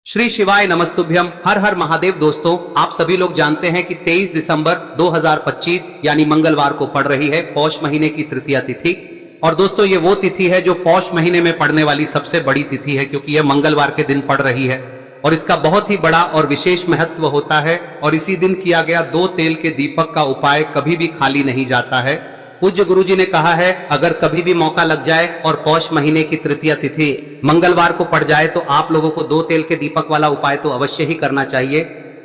श्री शिवाय नमस्तुभ्यम। हर हर महादेव। दोस्तों, आप सभी लोग जानते हैं कि 23 दिसंबर 2025 यानी मंगलवार को पड़ रही है पौष महीने की तृतीया तिथि। और दोस्तों, ये वो तिथि है जो पौष महीने में पड़ने वाली सबसे बड़ी तिथि है, क्योंकि यह मंगलवार के दिन पड़ रही है और इसका बहुत ही बड़ा और विशेष महत्व होता है। और इसी दिन किया गया 2 तेल के दीपक का उपाय कभी भी खाली नहीं जाता है। पूज्य गुरुजी ने कहा है, अगर कभी भी मौका लग जाए और पौष महीने की तृतीया तिथि मंगलवार को पड़ जाए तो आप लोगों को 2 तेल के दीपक वाला उपाय तो अवश्य ही करना चाहिए।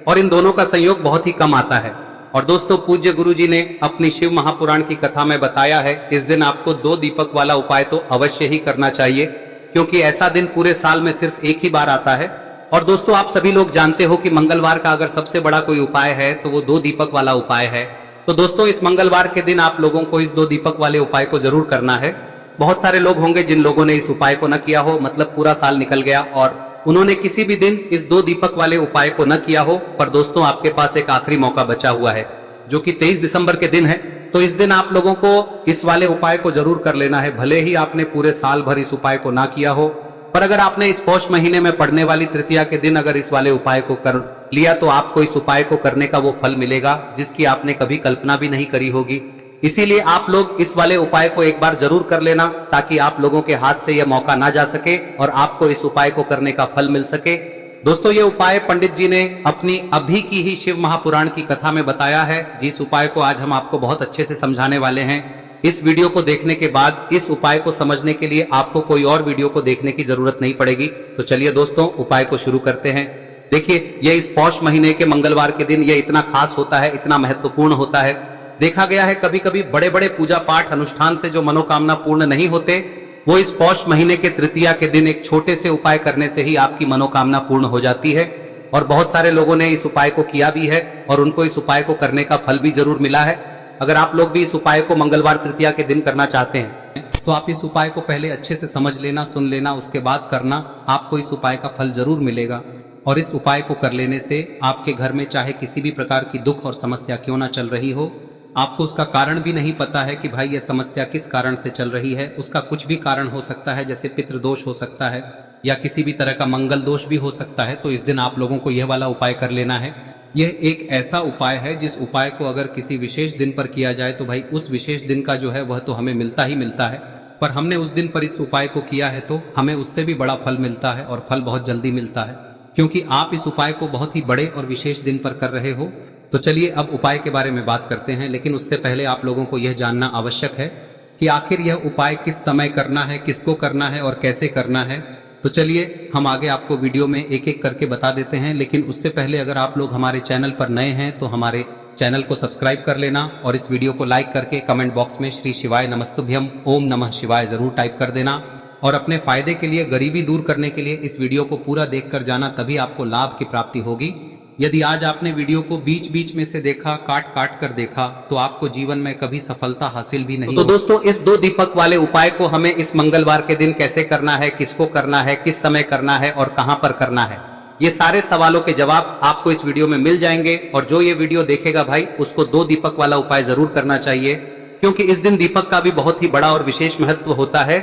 और इन दोनों का संयोग बहुत ही कम आता है। और दोस्तों, पूज्य गुरुजी ने अपनी शिव महापुराण की कथा में बताया है, इस दिन आपको 2 दीपक वाला उपाय तो अवश्य ही करना चाहिए, क्योंकि ऐसा दिन पूरे साल में सिर्फ एक ही बार आता है। और दोस्तों, आप सभी लोग जानते हो कि मंगलवार का अगर सबसे बड़ा कोई उपाय है तो वो 2 दीपक वाला उपाय है। तो दोस्तों, इस मंगलवार के दिन आप लोगों को इस 2 दीपक वाले उपाय को जरूर करना है। बहुत सारे लोग होंगे जिन लोगों ने इस उपाय को न किया हो, मतलब पूरा साल निकल गया और उन्होंने किसी भी दिन इस 2 दीपक वाले उपाय को न किया हो। पर दोस्तों, आपके पास एक आखिरी मौका बचा हुआ है, जो कि 23 दिसंबर के दिन है। तो इस दिन आप लोगों को इस वाले उपाय को जरूर कर लेना है, भले ही आपने पूरे साल भर इस उपाय को ना किया हो। पर अगर आपने इस पौष महीने में पड़ने वाली तृतीया के दिन अगर इस वाले उपाय को कर लिया तो आपको इस उपाय को करने का वो फल मिलेगा जिसकी आपने कभी कल्पना भी नहीं करी होगी। इसीलिए आप लोग इस वाले उपाय को एक बार जरूर कर लेना, ताकि आप लोगों के हाथ से यह मौका ना जा सके और आपको इस उपाय को करने का फल मिल सके। दोस्तों, ये उपाय पंडित जी ने अपनी अभी की ही शिव महापुराण की कथा में बताया है, जिस उपाय को आज हम आपको बहुत अच्छे से समझाने वाले हैं। इस वीडियो को देखने के बाद इस उपाय को समझने के लिए आपको कोई और वीडियो को देखने की जरूरत नहीं पड़ेगी। तो चलिए दोस्तों, उपाय को शुरू करते हैं। देखिए, ये इस पौष महीने के मंगलवार के दिन ये इतना खास होता है, इतना महत्वपूर्ण होता है। देखा गया है कभी कभी बड़े बड़े पूजा पाठ अनुष्ठान से जो मनोकामना पूर्ण नहीं होते, वो इस पौष महीने के तृतीया के दिन एक छोटे से उपाय करने से ही आपकी मनोकामना पूर्ण हो जाती है। और बहुत सारे लोगों ने इस उपाय को किया भी है और उनको इस उपाय को करने का फल भी जरूर मिला है। अगर आप लोग भी इस उपाय को मंगलवार तृतीया के दिन करना चाहते हैं तो आप इस उपाय को पहले अच्छे से समझ लेना, सुन लेना, उसके बाद करना। आपको इस उपाय का फल जरूर मिलेगा। और इस उपाय को कर लेने से आपके घर में चाहे किसी भी प्रकार की दुख और समस्या क्यों ना चल रही हो, आपको उसका कारण भी नहीं पता है कि भाई यह समस्या किस कारण से चल रही है, उसका कुछ भी कारण हो सकता है, जैसे पितृदोष हो सकता है या किसी भी तरह का मंगल दोष भी हो सकता है। तो इस दिन आप लोगों को यह वाला उपाय कर लेना है। यह एक ऐसा उपाय है जिस उपाय को अगर किसी विशेष दिन पर किया जाए तो भाई उस विशेष दिन का जो है वह तो हमें मिलता ही मिलता है। पर हमने उस दिन पर इस उपाय को किया है तो हमें उससे भी बड़ा फल मिलता है, और फल बहुत जल्दी मिलता है, क्योंकि आप इस उपाय को बहुत ही बड़े और विशेष दिन पर कर रहे हो। तो चलिए अब उपाय के बारे में बात करते हैं, लेकिन उससे पहले आप लोगों को यह जानना आवश्यक है कि आखिर यह उपाय किस समय करना है, किसको करना है और कैसे करना है। तो चलिए हम आगे आपको वीडियो में एक एक करके बता देते हैं। लेकिन उससे पहले अगर आप लोग हमारे चैनल पर नए हैं तो हमारे चैनल को सब्सक्राइब कर लेना और इस वीडियो को लाइक करके कमेंट बॉक्स में श्री शिवाय नमस्तुभ्यम ओम नमः शिवाय जरूर टाइप कर देना। और अपने फायदे के लिए, गरीबी दूर करने के लिए इस वीडियो को पूरा देखकर जाना, तभी आपको लाभ की प्राप्ति होगी। यदि आज आपने वीडियो को बीच बीच में से देखा, काट काट कर देखा, तो आपको जीवन में कभी सफलता हासिल भी नहीं। तो दोस्तों, इस 2 दीपक वाले उपाय को हमें इस मंगलवार के दिन कैसे करना है, किसको करना है, किस समय करना है और कहां पर करना है, ये सारे सवालों के जवाब आपको इस वीडियो में मिल जाएंगे। और जो ये वीडियो देखेगा भाई, उसको 2 दीपक वाला उपाय जरूर करना चाहिए, क्योंकि इस दिन दीपक का भी बहुत ही बड़ा और विशेष महत्व होता है।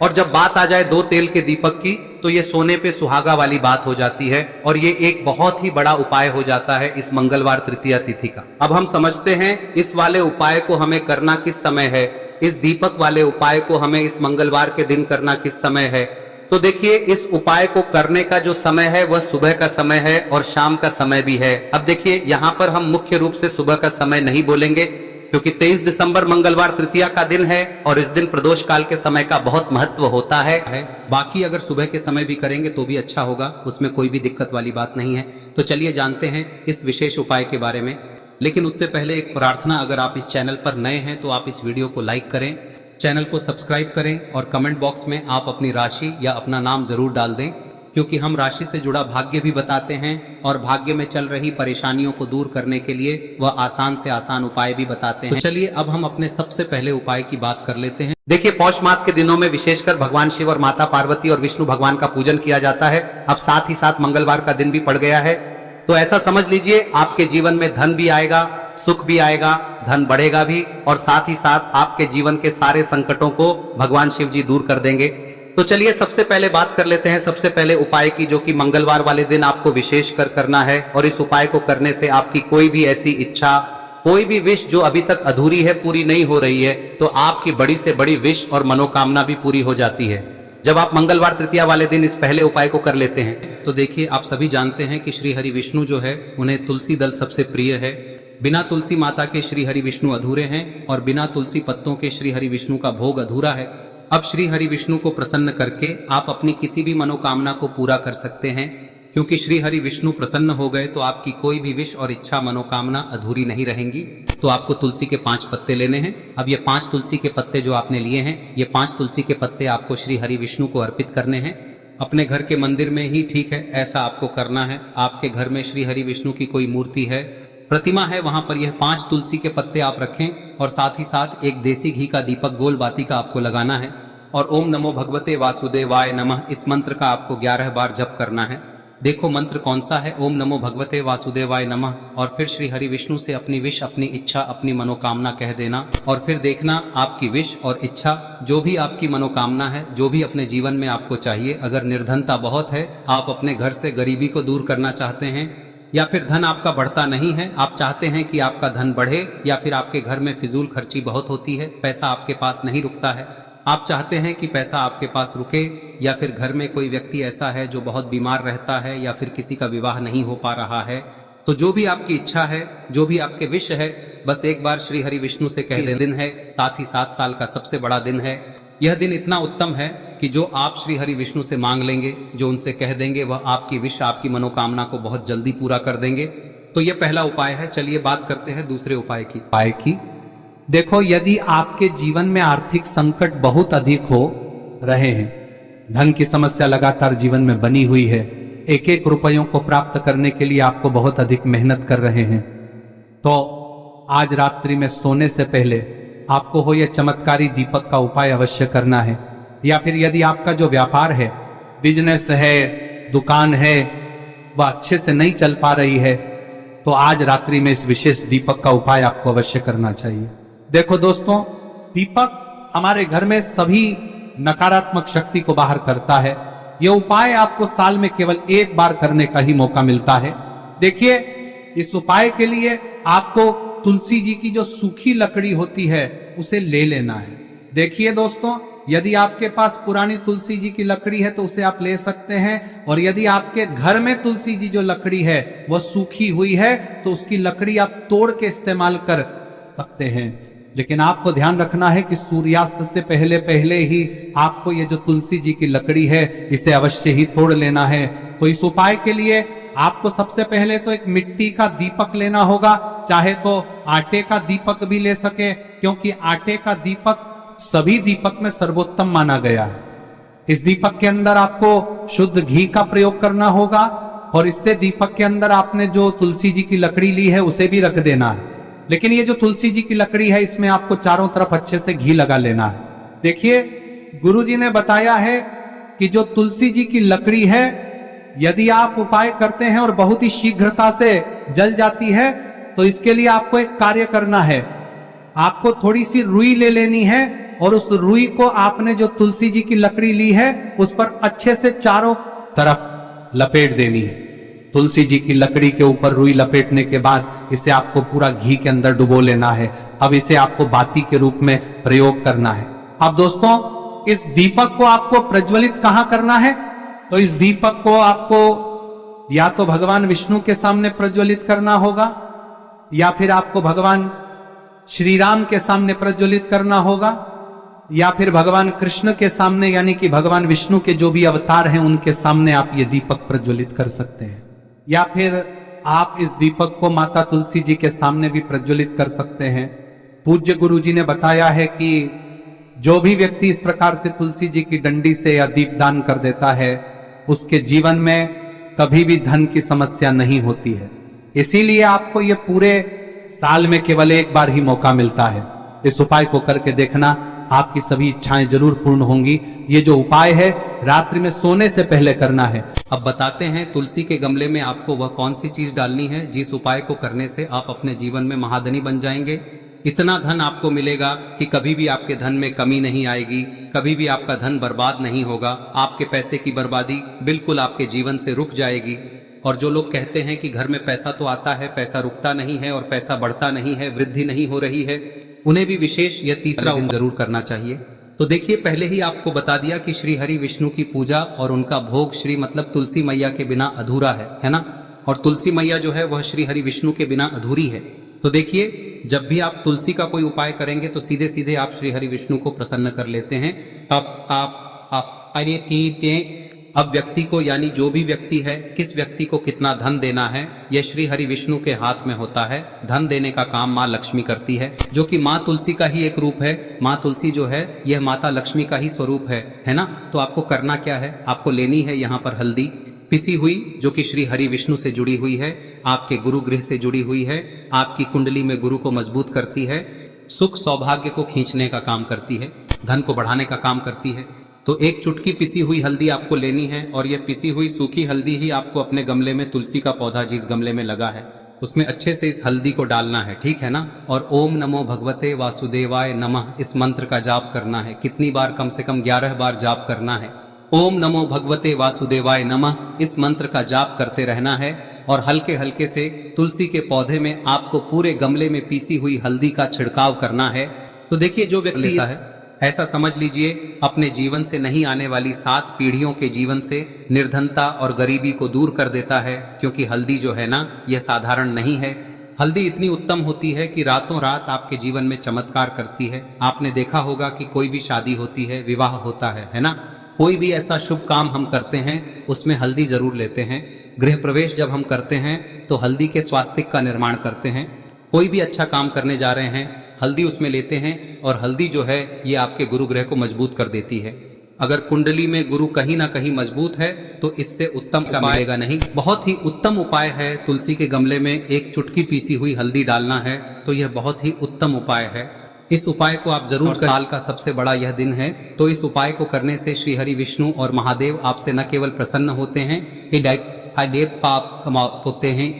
और जब बात आ जाए 2 तेल के दीपक की, तो ये सोने पे सुहागा वाली बात हो जाती है और ये एक बहुत ही बड़ा उपाय हो जाता है इस मंगलवार तृतीया तिथि का। अब हम समझते हैं इस वाले उपाय को हमें करना किस समय है, इस दीपक वाले उपाय को हमें इस मंगलवार के दिन करना किस समय है। तो देखिए, इस उपाय को करने का जो समय है वह सुबह का समय है और शाम का समय भी है। अब देखिए, यहाँ पर हम मुख्य रूप से सुबह का समय नहीं बोलेंगे, क्योंकि 23 दिसंबर मंगलवार तृतीया का दिन है और इस दिन प्रदोष काल के समय का बहुत महत्व होता है। बाकी अगर सुबह के समय भी करेंगे तो भी अच्छा होगा, उसमें कोई भी दिक्कत वाली बात नहीं है। तो चलिए जानते हैं इस विशेष उपाय के बारे में। लेकिन उससे पहले एक प्रार्थना, अगर आप इस चैनल पर नए हैं तो आप इस वीडियो को लाइक करें, चैनल को सब्सक्राइब करें और कमेंट बॉक्स में आप अपनी राशि या अपना नाम जरूर डाल दें, क्योंकि हम राशि से जुड़ा भाग्य भी बताते हैं और भाग्य में चल रही परेशानियों को दूर करने के लिए वह आसान से आसान उपाय भी बताते हैं। तो चलिए अब हम अपने सबसे पहले उपाय की बात कर लेते हैं। देखिए, पौष मास के दिनों में विशेषकर भगवान शिव और माता पार्वती और विष्णु भगवान का पूजन किया जाता है। अब साथ ही साथ मंगलवार का दिन भी पड़ गया है, तो ऐसा समझ लीजिए आपके जीवन में धन भी आएगा, सुख भी आएगा, धन बढ़ेगा भी, और साथ ही साथ आपके जीवन के सारे संकटों को भगवान शिव जी दूर कर देंगे। तो चलिए सबसे पहले बात कर लेते हैं सबसे पहले उपाय की, जो कि मंगलवार वाले दिन आपको विशेष कर करना है। और इस उपाय को करने से आपकी कोई भी ऐसी इच्छा, कोई भी विश जो अभी तक अधूरी है, पूरी नहीं हो रही है, तो आपकी बड़ी से बड़ी विश और मनोकामना भी पूरी हो जाती है जब आप मंगलवार तृतीया वाले दिन इस पहले उपाय को कर लेते हैं। तो देखिए, आप सभी जानते हैं कि श्री हरि विष्णु जो है उन्हें तुलसी दल सबसे प्रिय है। बिना तुलसी माता के श्री हरि विष्णु अधूरे हैं और बिना तुलसी पत्तों के श्री हरि विष्णु का भोग अधूरा है। अब श्री हरि विष्णु को प्रसन्न करके आप अपनी किसी भी मनोकामना को पूरा कर सकते हैं, क्योंकि श्री हरि विष्णु प्रसन्न हो गए तो आपकी कोई भी विश और इच्छा मनोकामना अधूरी नहीं रहेंगी। तो आपको तुलसी के 5 पत्ते लेने हैं। अब ये 5 तुलसी के पत्ते जो आपने लिए हैं, ये 5 तुलसी के पत्ते आपको श्री हरि विष्णु को अर्पित करने हैं। अपने घर के मंदिर में ही ठीक है, ऐसा आपको करना है। आपके घर में श्री हरि विष्णु की कोई मूर्ति है, प्रतिमा है, वहां पर यह 5 तुलसी के पत्ते आप रखें और साथ ही साथ एक देसी घी का दीपक गोल बाती का आपको लगाना है। और ओम नमो भगवते वासुदेवाय नमः इस मंत्र का आपको 11 बार जप करना है। देखो मंत्र कौन सा है, ओम नमो भगवते वासुदेवाय नमः, और फिर श्री हरि विष्णु से अपनी विश, अपनी इच्छा, अपनी मनोकामना कह देना। और फिर देखना आपकी विश और इच्छा, जो भी आपकी मनोकामना है, जो भी अपने जीवन में आपको चाहिए। अगर निर्धनता बहुत है, आप अपने घर से गरीबी को दूर करना चाहते हैं, या फिर धन आपका बढ़ता नहीं है, आप चाहते हैं कि आपका धन बढ़े, या फिर आपके घर में फिजूल खर्ची बहुत होती है, पैसा आपके पास नहीं रुकता है, आप चाहते हैं कि पैसा आपके पास रुके, या फिर घर में कोई व्यक्ति ऐसा है जो बहुत बीमार रहता है, या फिर किसी का विवाह नहीं हो पा रहा है, तो जो भी आपकी इच्छा है, जो भी आपके विश है, बस एक बार श्री हरि विष्णु से कह दें। दिन है, साथ ही 7 साल का सबसे बड़ा दिन है। यह दिन इतना उत्तम है कि जो आप श्री हरि विष्णु से मांग लेंगे, जो उनसे कह देंगे, वह आपकी विश, आपकी मनोकामना को बहुत जल्दी पूरा कर देंगे। तो यह पहला उपाय है। चलिए बात करते हैं दूसरे उपाय की। देखो, यदि आपके जीवन में आर्थिक संकट बहुत अधिक हो रहे हैं, धन की समस्या लगातार जीवन में बनी हुई है, एक एक रुपयों को प्राप्त करने के लिए आपको बहुत अधिक मेहनत कर रहे हैं, तो आज रात्रि में सोने से पहले आपको हो यह चमत्कारी दीपक का उपाय अवश्य करना है। या फिर यदि आपका जो व्यापार है, बिजनेस है, दुकान है, वह अच्छे से नहीं चल पा रही है, तो आज रात्रि में इस विशेष दीपक का उपाय आपको अवश्य करना चाहिए। देखो दोस्तों, दीपक हमारे घर में सभी नकारात्मक शक्ति को बाहर करता है। यह उपाय आपको साल में केवल 1 बार करने का ही मौका मिलता है। देखिए, इस उपाय के लिए आपको तुलसी जी की जो सूखी लकड़ी होती है उसे ले लेना है। देखिए दोस्तों, यदि आपके पास पुरानी तुलसी जी की लकड़ी है तो उसे आप ले सकते हैं, और यदि आपके घर में तुलसी जी जो लकड़ी है वह सूखी हुई है तो उसकी लकड़ी आप तोड़ के इस्तेमाल कर सकते हैं। लेकिन आपको ध्यान रखना है कि सूर्यास्त से पहले पहले ही आपको ये जो तुलसी जी की लकड़ी है इसे अवश्य ही तोड़ लेना है। तो इस उपाय के लिए आपको सबसे पहले तो एक मिट्टी का दीपक लेना होगा, चाहे तो आटे का दीपक भी ले सके, क्योंकि आटे का दीपक सभी दीपक में सर्वोत्तम माना गया है। इस दीपक के अंदर आपको शुद्ध घी का प्रयोग करना होगा, और इससे दीपक के अंदर आपने जो तुलसी जी की लकड़ी ली है उसे भी रख देना है। लेकिन ये जो तुलसी जी की लकड़ी है, इसमें आपको चारों तरफ अच्छे से घी लगा लेना है। देखिए, गुरुजी ने बताया है कि जो तुलसी जी की लकड़ी है, यदि आप उपाय करते हैं और बहुत ही शीघ्रता से जल जाती है, तो इसके लिए आपको एक कार्य करना है। आपको थोड़ी सी रुई ले लेनी है, और उस रुई को आपने जो तुलसी जी की लकड़ी ली है उस पर अच्छे से चारों तरफ लपेट देनी है। तुलसी जी की लकड़ी के ऊपर रुई लपेटने के बाद इसे आपको पूरा घी के अंदर डुबो लेना है। अब इसे आपको बाती के रूप में प्रयोग करना है। अब दोस्तों, इस दीपक को आपको प्रज्वलित कहां करना है? तो इस दीपक को आपको या तो भगवान विष्णु के सामने प्रज्वलित करना होगा, या फिर आपको भगवान श्री राम के सामने प्रज्वलित करना होगा, या फिर भगवान कृष्ण के सामने, यानी कि भगवान विष्णु के जो भी अवतार हैं उनके सामने आप ये दीपक प्रज्वलित कर सकते हैं। या फिर आप इस दीपक को माता तुलसी जी के सामने भी प्रज्वलित कर सकते हैं। पूज्य गुरु जी ने बताया है कि जो भी व्यक्ति इस प्रकार से तुलसी जी की डंडी से या दीपदान कर देता है, उसके जीवन में कभी भी धन की समस्या नहीं होती है। इसीलिए आपको ये पूरे साल में केवल 1 बार ही मौका मिलता है। इस उपाय को करके देखना, आपकी सभी इच्छाएं जरूर पूर्ण होंगी। ये जो उपाय है रात्रि में सोने से पहले करना है। अब बताते हैं तुलसी के गमले में आपको वह कौन सी चीज डालनी है जिस उपाय को करने से आप अपने जीवन में महाधनी बन जाएंगे। इतना धन आपको मिलेगा कि कभी भी आपके धन में कमी नहीं आएगी, कभी भी आपका धन बर्बाद नहीं होगा। आपके पैसे की बर्बादी बिल्कुल आपके जीवन से रुक जाएगी। और जो लोग कहते हैं कि घर में पैसा तो आता है, पैसा रुकता नहीं है और पैसा बढ़ता नहीं है, वृद्धि नहीं हो रही है, उन्हें भी विशेष यह तीसरा दिन जरूर करना चाहिए। तो देखिए, पहले ही आपको बता दिया कि श्री हरि विष्णु की पूजा और उनका भोग श्री मतलब तुलसी मैया के बिना अधूरा है ना। और तुलसी मैया जो है वह श्री हरि विष्णु के बिना अधूरी है। तो देखिए, जब भी आप तुलसी का कोई उपाय करेंगे तो सीधे सीधे आप श्री हरि विष्णु को प्रसन्न कर लेते हैं। अब व्यक्ति को, यानी जो भी व्यक्ति है, किस व्यक्ति को कितना धन देना है, यह श्री हरि विष्णु के हाथ में होता है। धन देने का काम माँ लक्ष्मी करती है, जो कि माँ तुलसी का ही एक रूप है। माँ तुलसी जो है यह माता लक्ष्मी का ही स्वरूप है ना। तो आपको करना क्या है, आपको लेनी है यहाँ पर हल्दी पिसी हुई, जो कि श्री हरि विष्णु से जुड़ी हुई है, आपके गुरु गृह से जुड़ी हुई है, आपकी कुंडली में गुरु को मजबूत करती है, सुख सौभाग्य को खींचने का काम करती है, धन को बढ़ाने का काम करती है। तो एक चुटकी पिसी हुई हल्दी आपको लेनी है और यह पिसी हुई सूखी हल्दी ही आपको अपने गमले में, तुलसी का पौधा जिस गमले में लगा है उसमें अच्छे से इस हल्दी को डालना है, ठीक है ना। और ओम नमो भगवते वासुदेवाय नमः इस मंत्र का जाप करना है। कितनी बार? कम से कम 11 बार जाप करना है। ओम नमो भगवते वासुदेवाय नमः इस मंत्र का जाप करते रहना है और हल्के हल्के से तुलसी के पौधे में आपको पूरे गमले में पीसी हुई हल्दी का छिड़काव करना है। तो देखिए, जो व्यक्ति लेता है, ऐसा समझ लीजिए अपने जीवन से नहीं आने वाली 7 पीढ़ियों के जीवन से निर्धनता और गरीबी को दूर कर देता है। क्योंकि हल्दी जो है ना, यह साधारण नहीं है। हल्दी इतनी उत्तम होती है कि रातों रात आपके जीवन में चमत्कार करती है। आपने देखा होगा कि कोई भी शादी होती है, विवाह होता है ना, कोई भी ऐसा शुभ काम हम करते हैं उसमें हल्दी जरूर लेते हैं। गृह प्रवेश जब हम करते हैं तो हल्दी के स्वास्तिक का निर्माण करते हैं। कोई भी अच्छा काम करने जा रहे हैं, हल्दी उसमें लेते हैं और हल्दी जो है ये आपके गुरु ग्रह को मजबूत कर देती है। अगर कुंडली में गुरु कहीं ना कहीं मजबूत है तो इससे उत्तम का मिलेगा नहीं। बहुत ही उत्तम उपाय है, तुलसी के गमले में एक चुटकी पीसी हुई हल्दी डालना है, तो यह बहुत ही उत्तम उपाय है। इस उपाय को आप जरूर, साल का सबसे बड़ा यह दिन है, तो इस उपाय को करने से श्री हरि विष्णु और महादेव आपसे न केवल प्रसन्न होते हैं, पाप होते हैं,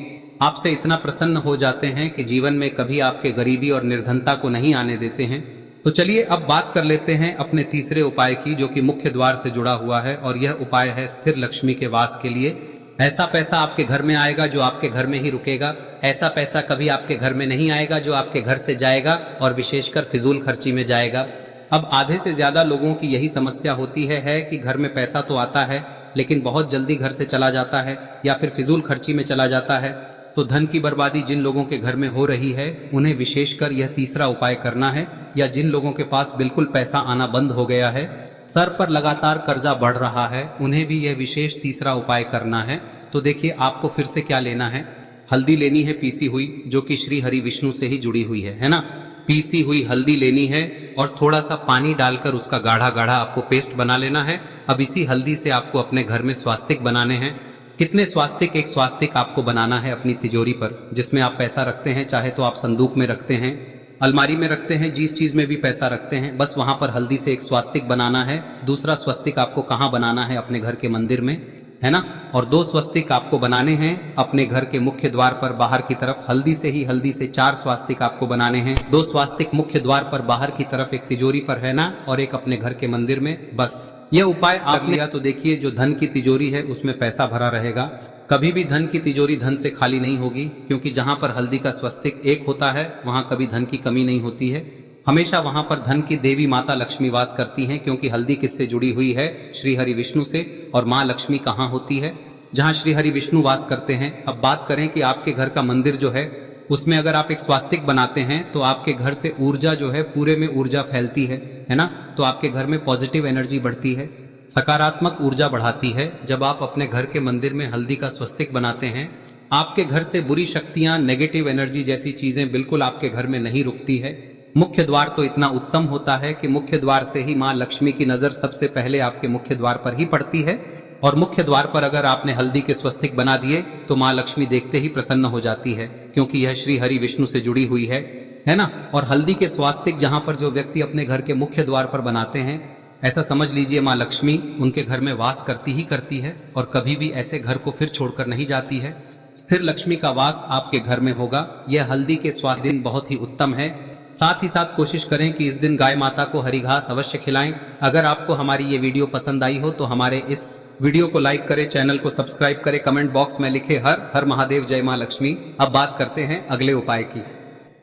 आपसे इतना प्रसन्न हो जाते हैं कि जीवन में कभी आपके गरीबी और निर्धनता को नहीं आने देते हैं। तो चलिए अब बात कर लेते हैं अपने तीसरे उपाय की, जो कि मुख्य द्वार से जुड़ा हुआ है। और यह उपाय है स्थिर लक्ष्मी के वास के लिए। ऐसा पैसा आपके घर में आएगा जो आपके घर में ही रुकेगा। ऐसा पैसा कभी आपके घर में नहीं आएगा जो आपके घर से जाएगा और विशेषकर फिजूल खर्ची में जाएगा। अब आधे से ज्यादा लोगों की यही समस्या होती है कि घर में पैसा तो आता है लेकिन बहुत जल्दी घर से चला जाता है या फिर फिजूल खर्ची में चला जाता है। तो धन की बर्बादी जिन लोगों के घर में हो रही है उन्हें विशेषकर यह तीसरा उपाय करना है। या जिन लोगों के पास बिल्कुल पैसा आना बंद हो गया है, सर पर लगातार कर्जा बढ़ रहा है, उन्हें भी यह विशेष तीसरा उपाय करना है। तो देखिए, आपको फिर से क्या लेना है, हल्दी लेनी है पीसी हुई, जो कि श्री हरि विष्णु से ही जुड़ी हुई है ना। पीसी हुई हल्दी लेनी है और थोड़ा सा पानी डालकर उसका गाढ़ा गाढ़ा आपको पेस्ट बना लेना है। अब इसी हल्दी से आपको अपने घर में स्वास्तिक बनाने हैं। कितने स्वास्तिक? एक स्वास्तिक आपको बनाना है अपनी तिजोरी पर, जिसमें आप पैसा रखते हैं। चाहे तो आप संदूक में रखते हैं, अलमारी में रखते हैं, जिस चीज में भी पैसा रखते हैं, बस वहां पर हल्दी से एक स्वास्तिक बनाना है। दूसरा स्वस्तिक आपको कहाँ बनाना है? अपने घर के मंदिर में, है ना। और 2 स्वस्तिक आपको बनाने हैं अपने घर के मुख्य द्वार पर बाहर की तरफ। हल्दी से 4 स्वास्तिक आपको बनाने हैं। 2 स्वास्तिक मुख्य द्वार पर बाहर की तरफ, एक तिजोरी पर, है ना, और एक अपने घर के मंदिर में। बस यह उपाय आप लिया तो देखिए, जो धन की तिजोरी है उसमें पैसा भरा रहेगा। कभी भी धन की तिजोरी धन से खाली नहीं होगी, क्योंकि जहां पर हल्दी का स्वस्तिक एक होता है वहां कभी धन की कमी नहीं होती है। हमेशा वहां पर धन की देवी माता लक्ष्मी वास करती हैं, क्योंकि हल्दी किससे जुड़ी हुई है? श्री हरि विष्णु से। और माँ लक्ष्मी कहाँ होती है? जहाँ श्री हरि विष्णु वास करते हैं। अब बात करें कि आपके घर का मंदिर जो है उसमें अगर आप एक स्वास्तिक बनाते हैं तो आपके घर से ऊर्जा जो है, पूरे में ऊर्जा फैलती है ना। तो आपके घर में पॉजिटिव एनर्जी बढ़ती है, सकारात्मक ऊर्जा बढ़ाती है। जब आप अपने घर के मंदिर में हल्दी का स्वस्तिक बनाते हैं, आपके घर से बुरी शक्तियां, नेगेटिव एनर्जी जैसी चीजें बिल्कुल आपके घर में नहीं रुकती है। मुख्य द्वार तो इतना उत्तम होता है कि मुख्य द्वार से ही माँ लक्ष्मी की नजर सबसे पहले आपके मुख्य द्वार पर ही पड़ती है। और मुख्य द्वार पर अगर आपने हल्दी के स्वस्तिक बना दिए तो माँ लक्ष्मी देखते ही प्रसन्न हो जाती है, क्योंकि यह श्री हरि विष्णु से जुड़ी हुई है ना। और हल्दी के स्वास्तिक जहां पर जो व्यक्ति अपने घर के मुख्य द्वार पर बनाते हैं, ऐसा समझ लीजिए माँ लक्ष्मी उनके घर में वास करती ही करती है और कभी भी ऐसे घर को फिर छोड़कर नहीं जाती है। स्थिर लक्ष्मी का वास आपके घर में होगा। यह हल्दी के स्वास्तिक बहुत ही उत्तम है। साथ ही साथ कोशिश करें कि इस दिन गाय माता को हरी घास अवश्य खिलाएं। अगर आपको हमारी ये वीडियो पसंद आई हो तो हमारे इस वीडियो को लाइक करें, चैनल को सब्सक्राइब करें, कमेंट बॉक्स में लिखे हर हर महादेव, जय मां लक्ष्मी। अब बात करते हैं अगले उपाय की।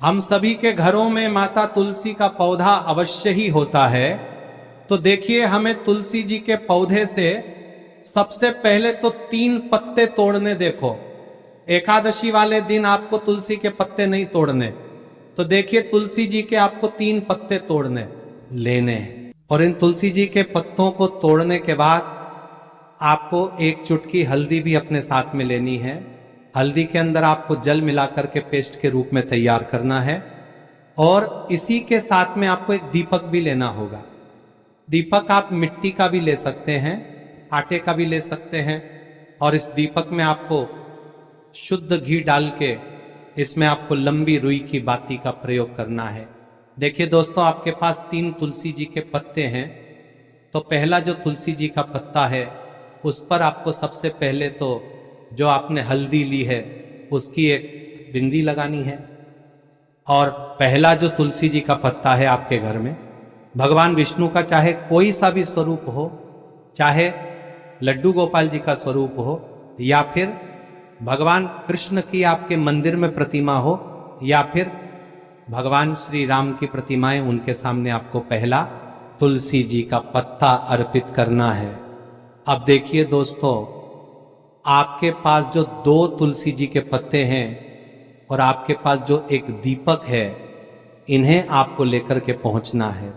हम सभी के घरों में माता तुलसी का पौधा अवश्य ही होता है। तो देखिए, हमें तुलसी जी के पौधे से सबसे पहले तो 3 पत्ते तोड़ने। देखो, एकादशी वाले दिन आपको तुलसी के पत्ते नहीं तोड़ने। तो देखिए, तुलसी जी के आपको 3 पत्ते तोड़ने लेने, और इन तुलसी जी के पत्तों को तोड़ने के बाद आपको 1 चुटकी हल्दी भी अपने साथ में लेनी है। हल्दी के अंदर आपको जल मिलाकर के पेस्ट के रूप में तैयार करना है, और इसी के साथ में आपको एक दीपक भी लेना होगा। दीपक आप मिट्टी का भी ले सकते हैं, आटे का भी ले सकते हैं, और इस दीपक में आपको शुद्ध घी डाल के इसमें आपको लंबी रुई की बाती का प्रयोग करना है। देखिए दोस्तों, आपके पास 3 तुलसी जी के पत्ते हैं। तो पहला जो तुलसी जी का पत्ता है उस पर आपको सबसे पहले तो जो आपने हल्दी ली है उसकी एक बिंदी लगानी है। और पहला जो तुलसी जी का पत्ता है आपके घर में, भगवान विष्णु का चाहे कोई सा भी स्वरूप हो, चाहे लड्डू गोपाल जी का स्वरूप हो, या फिर भगवान कृष्ण की आपके मंदिर में प्रतिमा हो, या फिर भगवान श्री राम की प्रतिमाएं, उनके सामने आपको पहला तुलसी जी का पत्ता अर्पित करना है। अब देखिए दोस्तों, आपके पास जो 2 तुलसी जी के पत्ते हैं और आपके पास जो एक दीपक है, इन्हें आपको लेकर के पहुंचना है।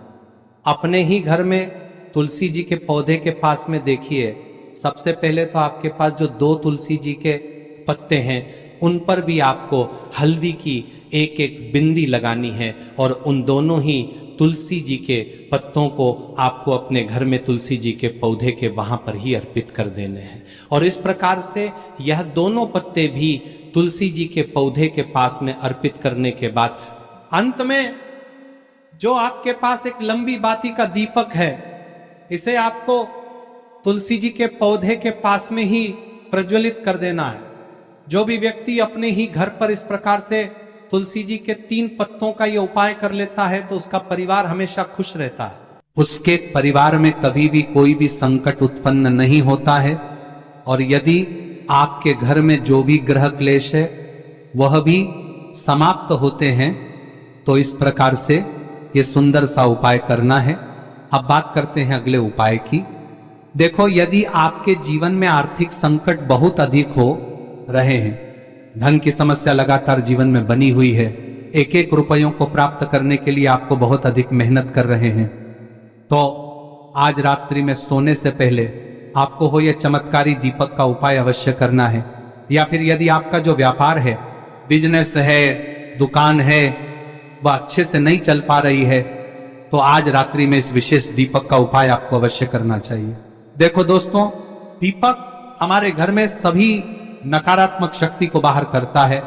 अपने ही घर में तुलसी जी के पौधे के पास में देखिए, सबसे पहले तो आपके पास जो 2 तुलसी जी के पत्ते हैं उन पर भी आपको हल्दी की एक बिंदी लगानी है, और उन दोनों ही तुलसी जी के पत्तों को आपको अपने घर में तुलसी जी के पौधे के वहां पर ही अर्पित कर देने हैं। और इस प्रकार से यह दोनों पत्ते भी तुलसी जी के पौधे के पास में अर्पित करने के बाद अंत में जो आपके पास एक लंबी बाती का दीपक है, इसे आपको तुलसी जी के पौधे के पास में ही प्रज्वलित कर देना है। जो भी व्यक्ति अपने ही घर पर इस प्रकार से तुलसी जी के 3 पत्तों का ये उपाय कर लेता है तो उसका परिवार हमेशा खुश रहता है। उसके परिवार में कभी भी कोई भी संकट उत्पन्न नहीं होता है, और यदि आपके घर में जो भी ग्रह क्लेश है वह भी समाप्त होते हैं। तो इस प्रकार से ये सुंदर सा उपाय करना है। अब बात करते हैं अगले उपाय की। देखो, यदि आपके जीवन में आर्थिक संकट बहुत अधिक हो रहे हैं, धन की समस्या लगातार जीवन में बनी हुई है, 1-1 रुपयों को प्राप्त करने के लिए आपको बहुत अधिक मेहनत कर रहे हैं, तो आज रात्रि में सोने से पहले आपको हो यह चमत्कारी दीपक का उपाय अवश्य करना है। या फिर यदि आपका जो व्यापार है, बिजनेस है, दुकान है, वह अच्छे से नहीं चल पा रही है, तो आज रात्रि में इस विशेष दीपक का उपाय आपको अवश्य करना चाहिए। देखो दोस्तों, दीपक हमारे घर में सभी नकारात्मक शक्ति को बाहर करता है,